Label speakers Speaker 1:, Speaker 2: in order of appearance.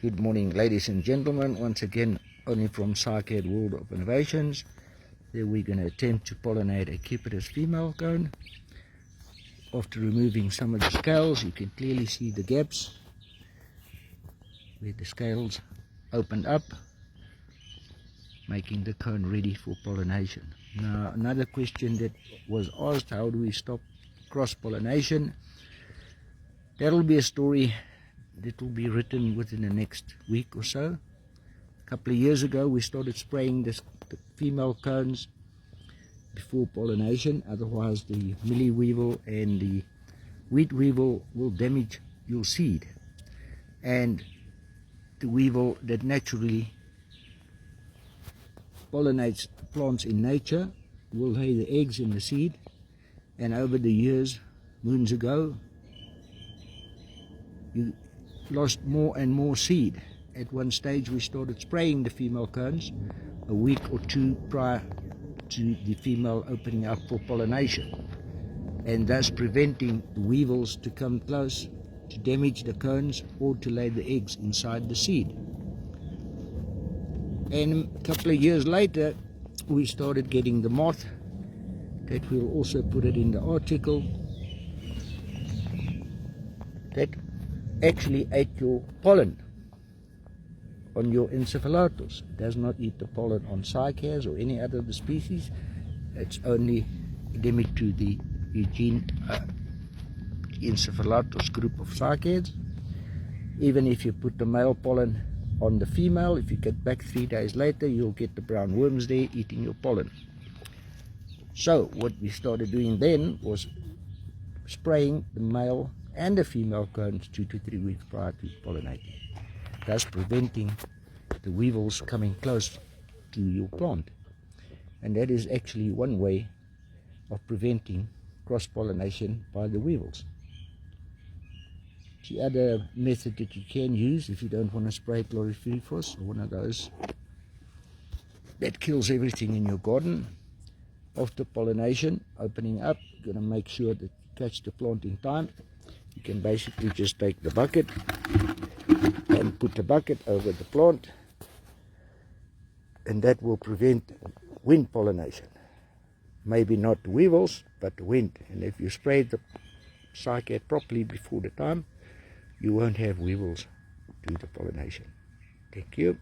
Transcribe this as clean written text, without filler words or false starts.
Speaker 1: Good morning, ladies and gentlemen. Once again, only from Cycad World of Innovations. Here we're going to attempt to pollinate a Cupidas female cone. After removing some of the scales, you can clearly see the gaps where the scales opened up, making the cone ready for pollination. Now, another question that was asked, how do we stop cross-pollination? That'll be a story that will be written within the next week or so. A couple of years ago, we started spraying the female cones before pollination, otherwise the mealy weevil and the wheat weevil will damage your seed. And the weevil that naturally pollinates plants in nature will lay the eggs in the seed, and over the years, moons ago, you lost more and more seed. At one stage we started spraying the female cones a week or two prior to the female opening up for pollination, and thus preventing the weevils to come close to damage the cones or to lay the eggs inside the seed. And a couple of years later we started getting the moth that we'll also put it in the article, that actually ate your pollen on your encephalatus. It does not eat the pollen on cycads or any other of the species. It's only endemic to the encephalatus group of cycads. Even if you put the male pollen on the female, if you get back 3 days later, you'll get the brown worms there eating your pollen. So what we started doing then was spraying the male and the female cones 2 to 3 weeks prior to pollinating, thus preventing the weevils coming close to your plant. And that is actually one way of preventing cross-pollination by the weevils. The other method that you can use, if you don't want to spray chlorpyrifos or one of those that kills everything in your garden, after pollination opening up, you're going to make sure that you catch the plant in time. You can basically just take the bucket and put the bucket over the plant, and that will prevent wind pollination. Maybe not the weevils, but the wind. And if you spray the cycad properly before the time, you won't have weevils do the pollination. Thank you.